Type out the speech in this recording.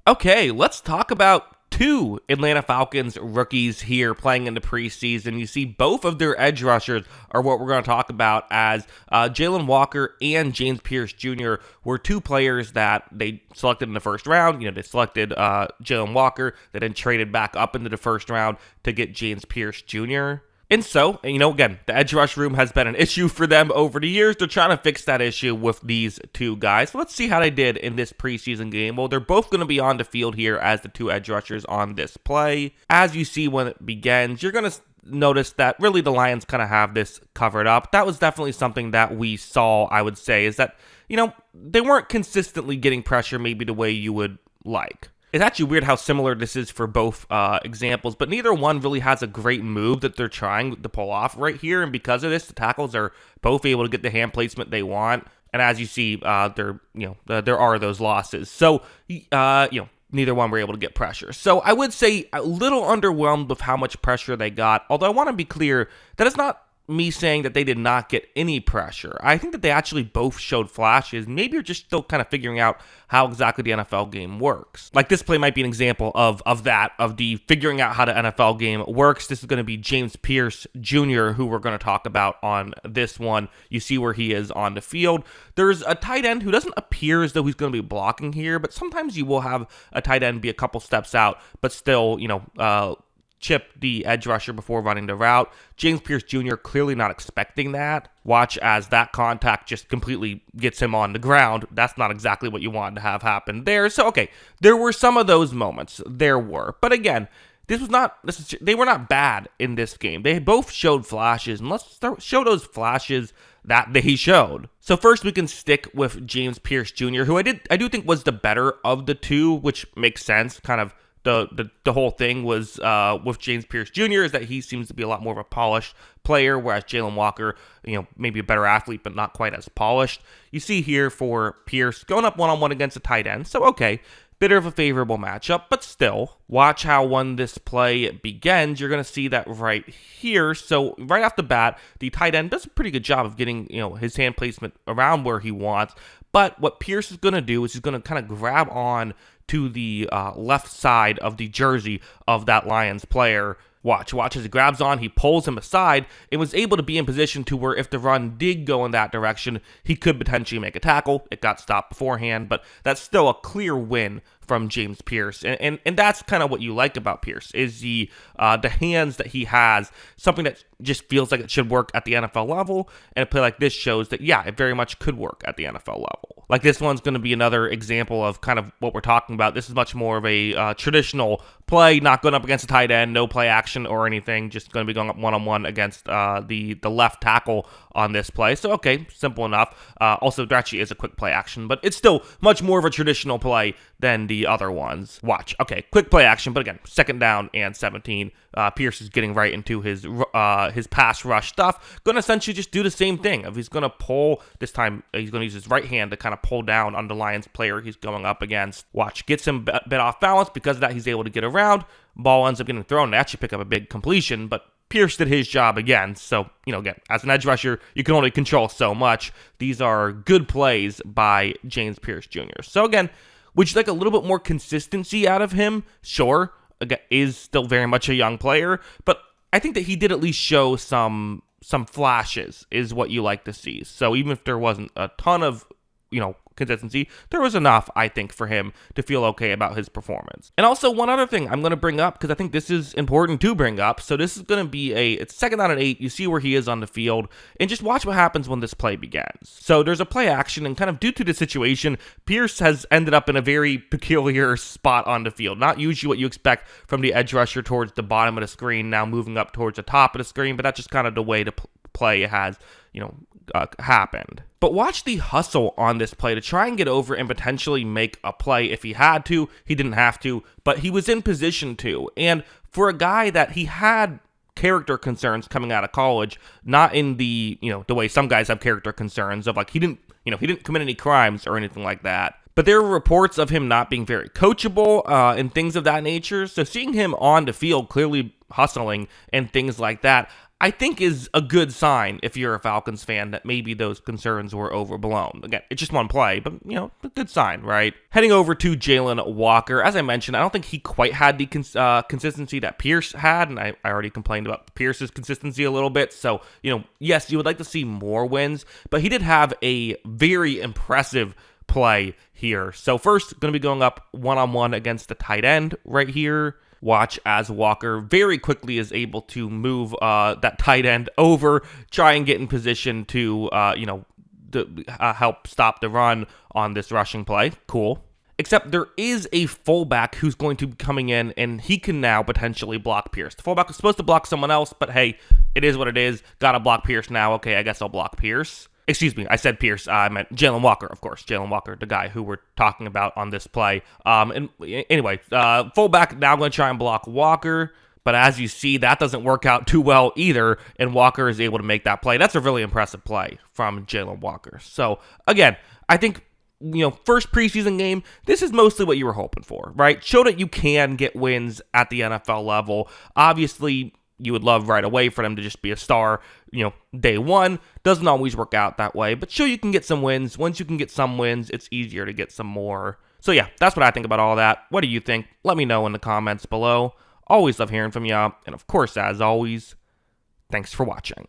Okay, let's talk about two Atlanta Falcons rookies here playing in the preseason. You see both of their edge rushers are what we're going to talk about, as Jaylen Walker and James Pierce Jr. were two players that they selected in the first round. They selected Jaylen Walker, they then traded back up into the first round to get James Pierce Jr. And so, again, the edge rush room has been an issue for them over the years. They're trying to fix that issue with these two guys. Let's see how they did in this preseason game. Well, they're both going to be on the field here as the two edge rushers on this play. As you see when it begins, you're going to notice that really the Lions kind of have this covered up. That was definitely something that we saw, I would say, is that, they weren't consistently getting pressure maybe the way you would like. It's actually weird how similar this is for both examples, but neither one really has a great move that they're trying to pull off right here, and because of this, the tackles are both able to get the hand placement they want, and as you see, there are those losses. So, neither one were able to get pressure. So I would say a little underwhelmed with how much pressure they got, although I want to be clear that it's not me saying that they did not get any pressure. I think that they actually both showed flashes. Maybe you're just still kind of figuring out how exactly the NFL game works. Like this play might be an example of the figuring out how the NFL game works. This is going to be James Pierce Jr., who we're going to talk about on this one. You see where he is on the field. There's a tight end who doesn't appear as though he's going to be blocking here, but sometimes you will have a tight end be a couple steps out, but still, chip the edge rusher before running the route. James Pierce Jr. clearly not expecting that. Watch as that contact just completely gets him on the ground. That's not exactly what you wanted to have happen there. So, okay, there were some of those moments. There were. But again, they were not bad in this game. They both showed flashes, and let's show those flashes that they showed. So first we can stick with James Pierce Jr., who I do think was the better of the two, which makes sense, kind of. The whole thing was with James Pierce Jr. is that he seems to be a lot more of a polished player, whereas Jaylen Walker, maybe a better athlete, but not quite as polished. You see here for Pierce going up one-on-one against a tight end. So, okay, bit of a favorable matchup, but still, watch how when this play begins, you're going to see that right here. So right off the bat, the tight end does a pretty good job of getting, his hand placement around where he wants. But what Pierce is going to do is he's going to kind of grab on to the left side of the jersey of that Lions player. Watch as he grabs on, he pulls him aside, and was able to be in position to where if the run did go in that direction, he could potentially make a tackle. It got stopped beforehand, but that's still a clear win from James Pierce. And that's kind of what you like about Pierce, is the hands that he has, something that just feels like it should work at the NFL level, and a play like this shows that, yeah, it very much could work at the NFL level. Like this one's going to be another example of kind of what we're talking about. This is much more of a traditional play, not going up against a tight end, no play action or anything, just going to be going up one-on-one against the left tackle on this play. So, okay, simple enough. Also, there actually is a quick play action, but it's still much more of a traditional play than the other ones. Watch. Okay, quick play action, but again, 2nd down and 17. Pierce is getting right into his pass rush stuff. Going to essentially just do the same thing. If he's going to pull, this time he's going to use his right hand to kind of pull down on the Lions player he's going up against. Watch, gets him a bit off balance. Because of that, he's able to get around. Ball ends up getting thrown. They actually pick up a big completion, but Pierce did his job again. So, again, as an edge rusher, you can only control so much. These are good plays by James Pierce Jr. So, again, would you like a little bit more consistency out of him? Sure. Again, is still very much a young player, but I think that he did at least show some flashes is what you like to see. So even if there wasn't a ton of, consistency, there was enough, I think, for him to feel okay about his performance. And also one other thing I'm going to bring up, because I think this is important to bring up. So this is going to be it's 2nd down and 8. You see where he is on the field, and just watch what happens when this play begins. So there's a play action, and kind of due to the situation, Pierce has ended up in a very peculiar spot on the field. Not usually what you expect from the edge rusher towards the bottom of the screen, now moving up towards the top of the screen, but that's just kind of the way the play has, happened. But watch the hustle on this play to try and get over and potentially make a play if he had to. He didn't have to, but he was in position to. And for a guy that he had character concerns coming out of college, not in the, the way some guys have character concerns of like he didn't commit any crimes or anything like that. But there were reports of him not being very coachable and things of that nature. So seeing him on the field clearly hustling and things like that, I think is a good sign if you're a Falcons fan that maybe those concerns were overblown. Again, it's just one play, but, a good sign, right? Heading over to Jaylen Walker, as I mentioned, I don't think he quite had the consistency that Pierce had, and I already complained about Pierce's consistency a little bit. So, yes, you would like to see more wins, but he did have a very impressive play here. So first, going to be going up one-on-one against the tight end right here. Watch as Walker very quickly is able to move that tight end over, try and get in position to, help stop the run on this rushing play. Cool. Except there is a fullback who's going to be coming in, and he can now potentially block Pierce. The fullback was supposed to block someone else, but hey, it is what it is. Got to block Pierce now. Okay, I guess I'll block Pierce. Excuse me, I said Pierce. I meant Jaylen Walker, of course. Jaylen Walker, the guy who we're talking about on this play. And anyway, fullback now going to try and block Walker. But as you see, that doesn't work out too well either, and Walker is able to make that play. That's a really impressive play from Jaylen Walker. So, again, I think, first preseason game, this is mostly what you were hoping for, right? Show that you can get wins at the NFL level. Obviously, you would love right away for them to just be a star, day one. Doesn't always work out that way, but sure, you can get some wins. Once you can get some wins, it's easier to get some more. So yeah, that's what I think about all that. What do you think? Let me know in the comments below. Always love hearing from you. And of course, as always, thanks for watching.